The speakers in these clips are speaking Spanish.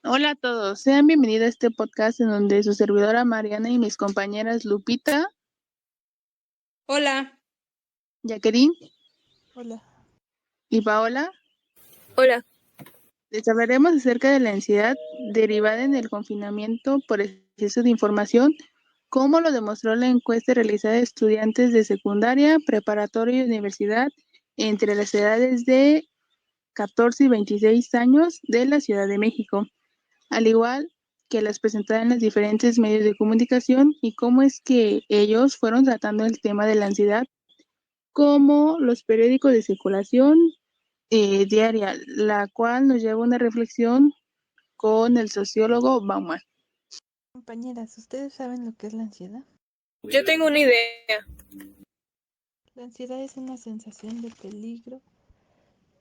Hola a todos, sean bienvenidos a este podcast en donde su servidora Mariana y mis compañeras Lupita, Hola. Jacqueline Hola. y Paola Hola. les hablaremos acerca de la ansiedad derivada en el confinamiento por exceso de información, como lo demostró la encuesta realizada a estudiantes de secundaria, preparatoria y universidad entre las edades de 14 y 26 años de la Ciudad de México, al igual que las presentadas en los diferentes medios de comunicación y cómo es que ellos fueron tratando el tema de la ansiedad, como los periódicos de circulación diaria, la cual nos lleva a una reflexión con el sociólogo Bauman. Compañeras, ¿ustedes saben lo que es la ansiedad? Yo tengo una idea. La ansiedad es una sensación de peligro,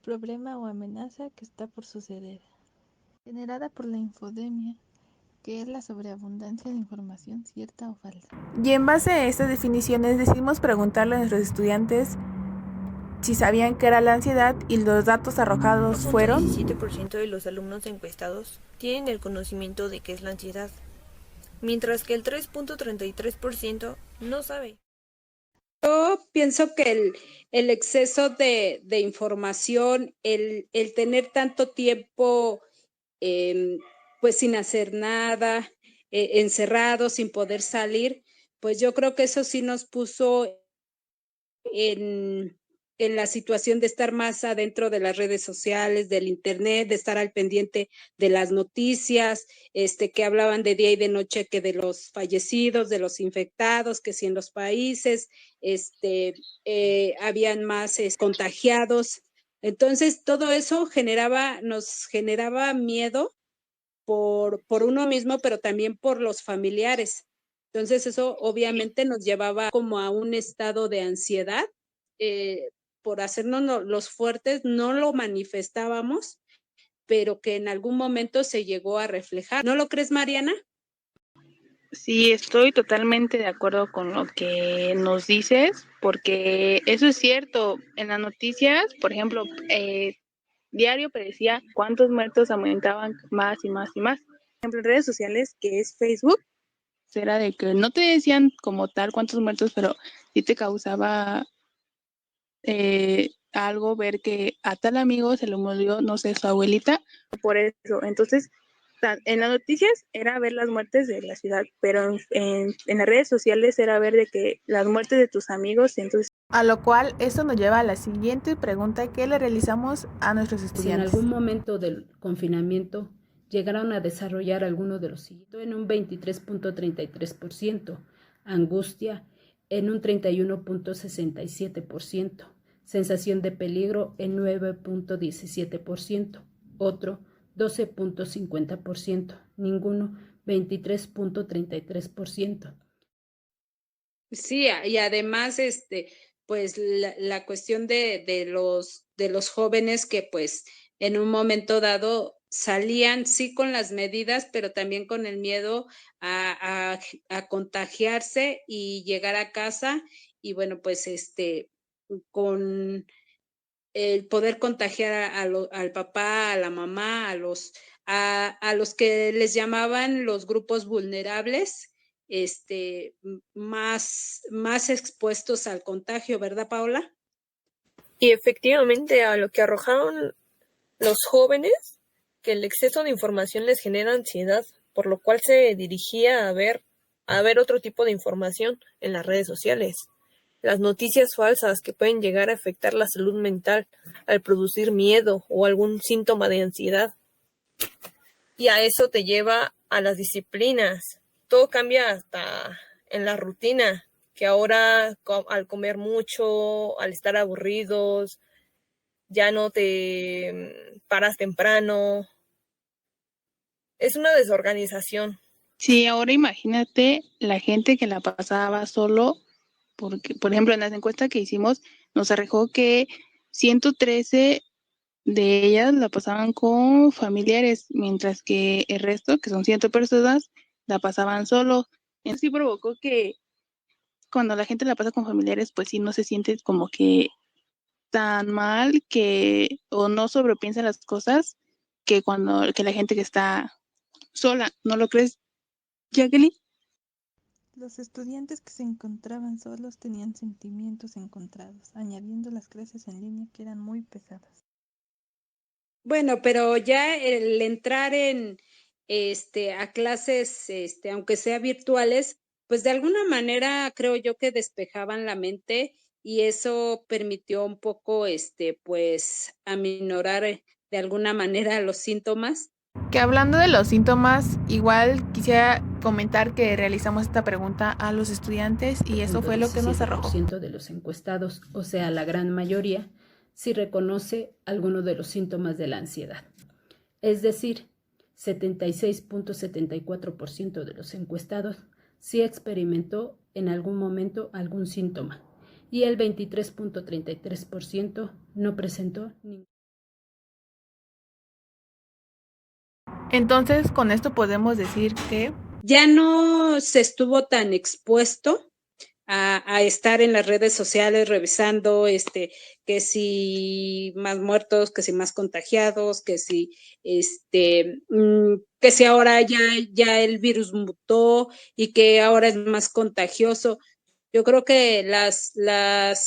problema o amenaza que está por suceder, generada por la infodemia, que es la sobreabundancia de información cierta o falsa. Y en base a estas definiciones decidimos preguntarle a nuestros estudiantes si sabían qué era la ansiedad y los datos arrojados fueron... El 17% de los alumnos encuestados tienen el conocimiento de qué es la ansiedad, mientras que el 3.33% no sabe. Yo pienso que el exceso de información, el tener tanto tiempo pues sin hacer nada, encerrado, sin poder salir, pues yo creo que eso sí nos puso en la situación de estar más adentro de las redes sociales, del internet, de estar al pendiente de las noticias, que hablaban de día y de noche, que de los fallecidos, de los infectados, que si en los países habían más contagiados. Entonces, todo eso nos generaba miedo por uno mismo, pero también por los familiares. Entonces, eso obviamente nos llevaba como a un estado de ansiedad. Por hacernos los fuertes, no lo manifestábamos, pero que en algún momento se llegó a reflejar. ¿No lo crees, Mariana? Sí, estoy totalmente de acuerdo con lo que nos dices, porque eso es cierto. En las noticias, por ejemplo, diario predecía cuántos muertos aumentaban más y más y más. Por ejemplo, en redes sociales, que es Facebook, era de que no te decían como tal cuántos muertos, pero sí te causaba algo ver que a tal amigo se le murió, no sé, su abuelita, por eso. Entonces, en las noticias era ver las muertes de la ciudad, pero en las redes sociales era ver de que las muertes de tus amigos, entonces... A lo cual esto nos lleva a la siguiente pregunta que le realizamos a nuestros estudiantes. Si en algún momento del confinamiento llegaron a desarrollar alguno de los siguientes, en un 23.33%, angustia en un 31.67%, sensación de peligro en 9.17%, otro 12.50%, ninguno 23.33%. Sí, y además, pues la cuestión de los jóvenes que pues en un momento dado salían sí con las medidas, pero también con el miedo a contagiarse y llegar a casa y bueno, pues con el poder contagiar al papá, a la mamá, a los que les llamaban los grupos vulnerables, más expuestos al contagio, ¿verdad, Paola? Y efectivamente a lo que arrojaron los jóvenes, que el exceso de información les genera ansiedad, por lo cual se dirigía a ver otro tipo de información en las redes sociales. Las noticias falsas que pueden llegar a afectar la salud mental al producir miedo o algún síntoma de ansiedad. Y a eso te lleva a las disciplinas. Todo cambia hasta en la rutina, que ahora al comer mucho, al estar aburridos, ya no te paras temprano. Es una desorganización. Sí, ahora imagínate la gente que la pasaba solo, porque, por ejemplo, en las encuestas que hicimos, nos arrojó que 113 de ellas la pasaban con familiares, mientras que el resto, que son 100 personas, la pasaban solo. Eso sí provocó que cuando la gente la pasa con familiares, pues sí no se siente como que tan mal que o no sobrepiensa las cosas que cuando que la gente que está sola, ¿no lo crees, Jacqueline? Los estudiantes que se encontraban solos tenían sentimientos encontrados, añadiendo las clases en línea que eran muy pesadas. Bueno, pero ya el entrar a clases, aunque sea virtuales, pues de alguna manera creo yo que despejaban la mente y eso permitió un poco, pues aminorar de alguna manera los síntomas. Que hablando de los síntomas, igual quisiera comentar que realizamos esta pregunta a los estudiantes y eso fue lo que nos arrojó. 17% de los encuestados, o sea, la gran mayoría, sí reconoce alguno de los síntomas de la ansiedad. Es decir, 76.74% de los encuestados sí experimentó en algún momento algún síntoma y el 23.33% no presentó ningún. Entonces, con esto podemos decir que ya no se estuvo tan expuesto a estar en las redes sociales revisando que si más muertos, que si más contagiados, que si que si ahora ya el virus mutó y que ahora es más contagioso. Yo creo que las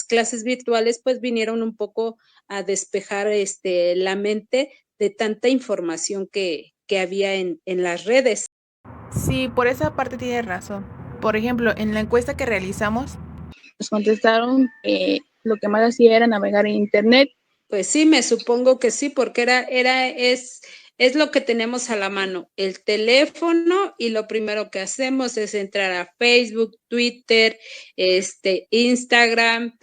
clases virtuales pues vinieron un poco a despejar la mente de tanta información que había en las redes. sí, por esa parte tienes razón. Por ejemplo, en la encuesta que realizamos, Nos contestaron que lo que más hacía era navegar en internet. Pues sí, me supongo que sí, porque es lo que tenemos a la mano, el teléfono, y lo primero que hacemos es entrar a Facebook, Twitter, Instagram.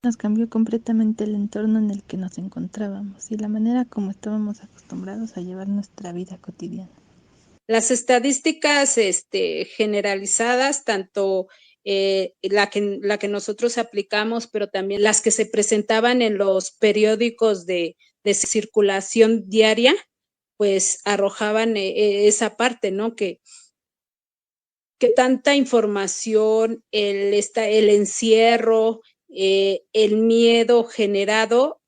Nos cambió completamente el entorno en el que nos encontrábamos y la manera como estábamos acostumbrados a llevar nuestra vida cotidiana. Las estadísticas generalizadas, tanto la que nosotros aplicamos, pero también las que se presentaban en los periódicos de circulación diaria, pues arrojaban esa parte, ¿no? Que tanta información, el encierro, el miedo generado,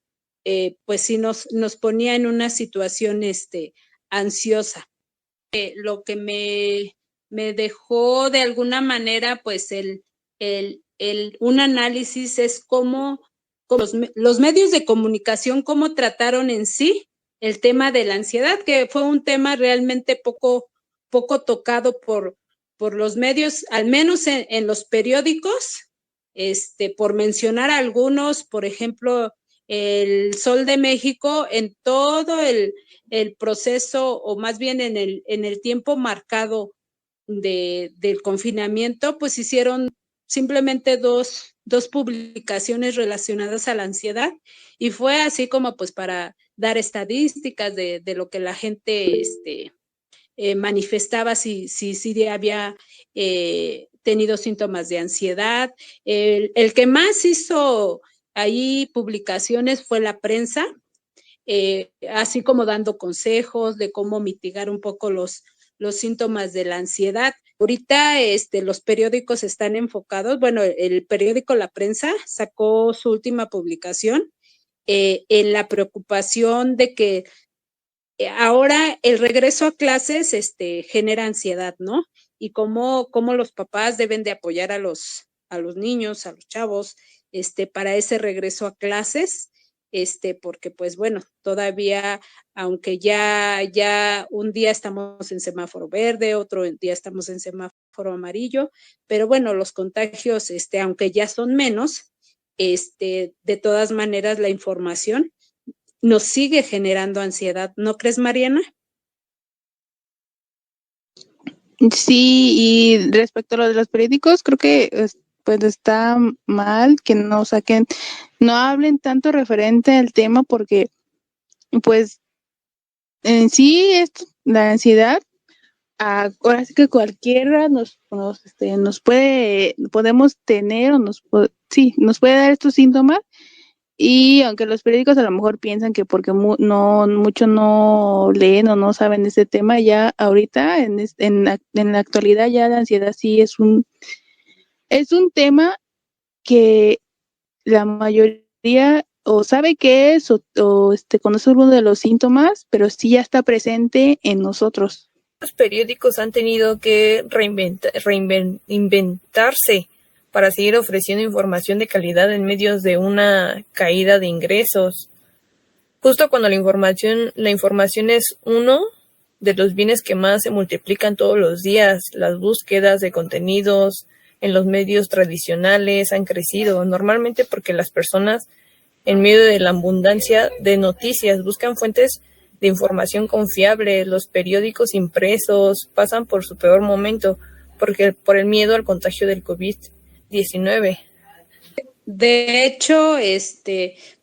pues sí nos ponía en una situación ansiosa. Lo que me dejó de alguna manera, pues un análisis es cómo los medios de comunicación, cómo trataron en sí el tema de la ansiedad, que fue un tema realmente poco tocado por los medios, al menos en los periódicos, por mencionar algunos, por ejemplo, el Sol de México, en todo el proceso, o más bien en el tiempo marcado del confinamiento, pues hicieron simplemente dos publicaciones relacionadas a la ansiedad y fue así como pues para dar estadísticas de lo que la gente manifestaba si había tenido síntomas de ansiedad. El que más hizo ahí publicaciones fue la prensa, así como dando consejos de cómo mitigar un poco los síntomas de la ansiedad. Ahorita los periódicos están enfocados, bueno, el periódico La Prensa sacó su última publicación en la preocupación de que ahora el regreso a clases genera ansiedad, ¿no? Y cómo los papás deben de apoyar a los niños, a los chavos, para ese regreso a clases, porque pues bueno, todavía, aunque ya un día estamos en semáforo verde, otro día estamos en semáforo amarillo, pero bueno, los contagios, aunque ya son menos, de todas maneras la información nos sigue generando ansiedad, ¿no crees, Mariana? Sí, y respecto a lo de los periódicos, creo que pues está mal que no saquen, no hablen tanto referente al tema porque pues en sí la ansiedad, ahora sí que cualquiera nos podemos tener o sí, nos puede dar estos síntomas. Y aunque los periódicos a lo mejor piensan que porque mucho no leen o no saben de este tema, ya ahorita en la actualidad ya la ansiedad sí es un tema que la mayoría o sabe qué es o conoce alguno de los síntomas, pero sí ya está presente en nosotros. Los periódicos han tenido que reinventarse para seguir ofreciendo información de calidad en medio de una caída de ingresos. Justo cuando la información es uno de los bienes que más se multiplican todos los días, las búsquedas de contenidos en los medios tradicionales han crecido, normalmente porque las personas, en medio de la abundancia de noticias, buscan fuentes de información confiable. Los periódicos impresos pasan por su peor momento por el miedo al contagio del COVID-19. De hecho,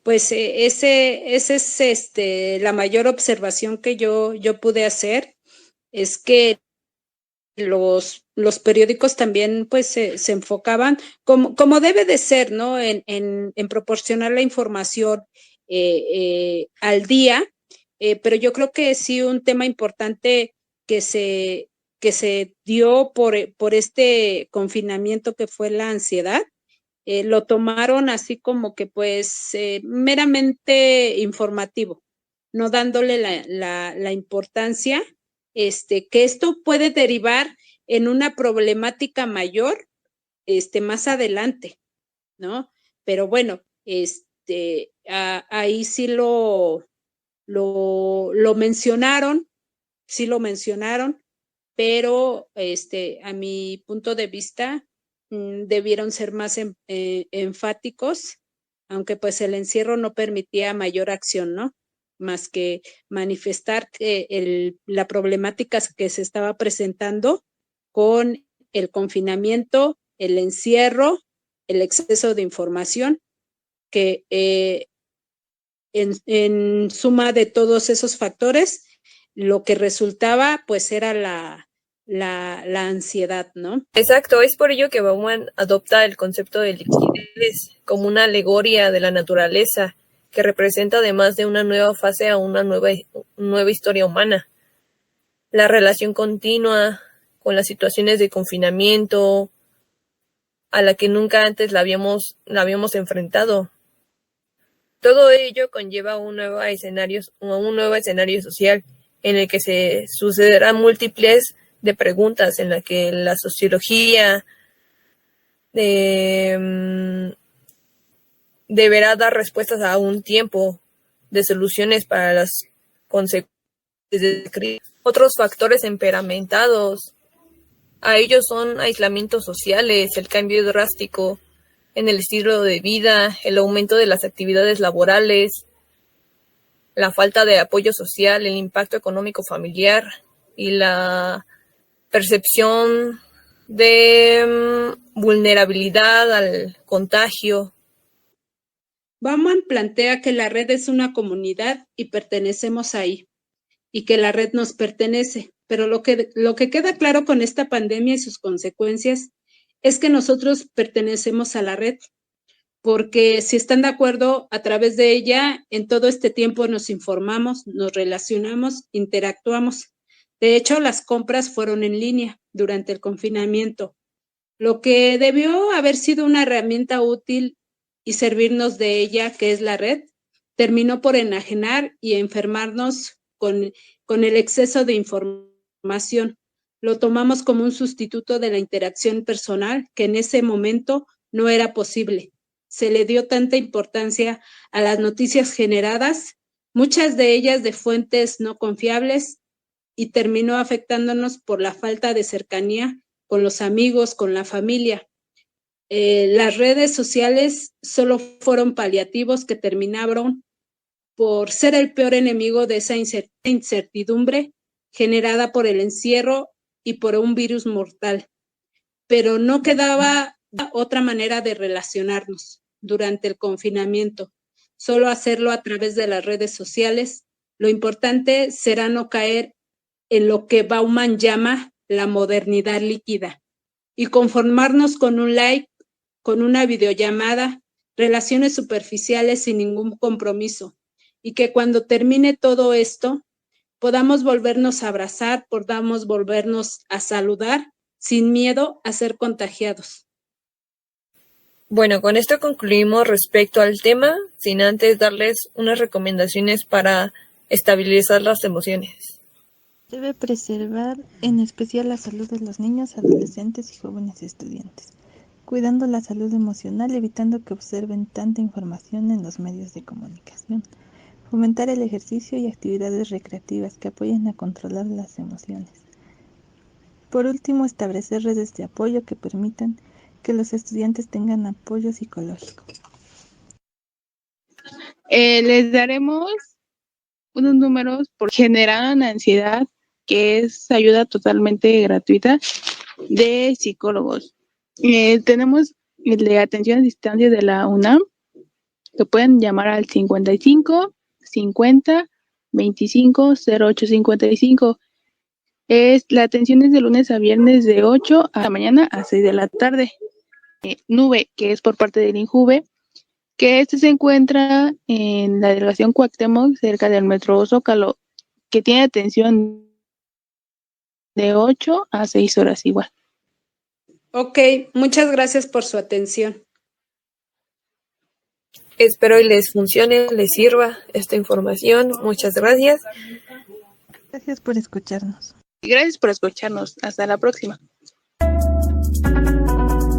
pues ese es la mayor observación que yo pude hacer, es que los periódicos también pues se enfocaban como debe de ser, ¿no? En proporcionar la información al día, pero yo creo que sí un tema importante que se dio por este confinamiento, que fue la ansiedad. Lo tomaron así como que pues meramente informativo, no dándole la importancia que esto puede derivar en una problemática mayor más adelante, ¿no? Pero bueno, ahí sí lo mencionaron, pero a mi punto de vista debieron ser más enfáticos, aunque pues el encierro no permitía mayor acción, ¿no? Más que manifestar la problemática que se estaba presentando con el confinamiento, el encierro, el exceso de información, que en suma de todos esos factores, lo que resultaba pues era la ansiedad, ¿no? Exacto, es por ello que Bauman adopta el concepto de liquidez como una alegoría de la naturaleza que representa, además de una nueva fase, a una nueva historia humana. La relación continua con las situaciones de confinamiento a la que nunca antes la habíamos enfrentado. Todo ello conlleva un nuevo escenario social en el que se sucederán múltiples de preguntas, en la que la sociología deberá dar respuestas a un tiempo de soluciones para las consecuencias de la crisis. Otros factores temperamentados a ellos son aislamientos sociales, el cambio drástico en el estilo de vida, el aumento de las actividades laborales, la falta de apoyo social, el impacto económico familiar y la percepción de vulnerabilidad al contagio. Bauman plantea que la red es una comunidad y pertenecemos ahí, y que la red nos pertenece, pero lo que queda claro con esta pandemia y sus consecuencias es que nosotros pertenecemos a la red, porque si están de acuerdo, a través de ella, en todo este tiempo nos informamos, nos relacionamos, interactuamos. De hecho, las compras fueron en línea durante el confinamiento, lo que debió haber sido una herramienta útil y servirnos de ella, que es la red, terminó por enajenar y enfermarnos con el exceso de información. Lo tomamos como un sustituto de la interacción personal, que en ese momento no era posible. Se le dio tanta importancia a las noticias generadas, muchas de ellas de fuentes no confiables, y terminó afectándonos por la falta de cercanía con los amigos, con la familia. Las redes sociales solo fueron paliativos que terminaron por ser el peor enemigo de esa incertidumbre generada por el encierro y por un virus mortal. Pero no quedaba otra manera de relacionarnos durante el confinamiento, solo hacerlo a través de las redes sociales. Lo importante será no caer en lo que Bauman llama la modernidad líquida y conformarnos con un like, con una videollamada, relaciones superficiales sin ningún compromiso, y que cuando termine todo esto podamos volvernos a abrazar, podamos volvernos a saludar sin miedo a ser contagiados. Bueno, con esto concluimos respecto al tema, sin antes darles unas recomendaciones para estabilizar las emociones. Debe preservar en especial la salud de los niños, adolescentes y jóvenes estudiantes, cuidando la salud emocional, evitando que observen tanta información en los medios de comunicación. Fomentar el ejercicio y actividades recreativas que apoyen a controlar las emociones. Por último, establecer redes de apoyo que permitan que los estudiantes tengan apoyo psicológico. Les daremos unos números por generar ansiedad, que es ayuda totalmente gratuita de psicólogos. Tenemos el de atención a distancia de la UNAM, que pueden llamar al 55 50 25 08 55. La atención es de lunes a viernes de 8 a la mañana a 6 de la tarde. Nube, que es por parte del INJUVE, que se encuentra en la delegación Cuauhtémoc, cerca del metro Zócalo, que tiene atención de 8 a 6 horas igual. Ok, muchas gracias por su atención. Espero y les funcione, les sirva esta información. Muchas gracias. Gracias por escucharnos. Gracias por escucharnos. Hasta la próxima.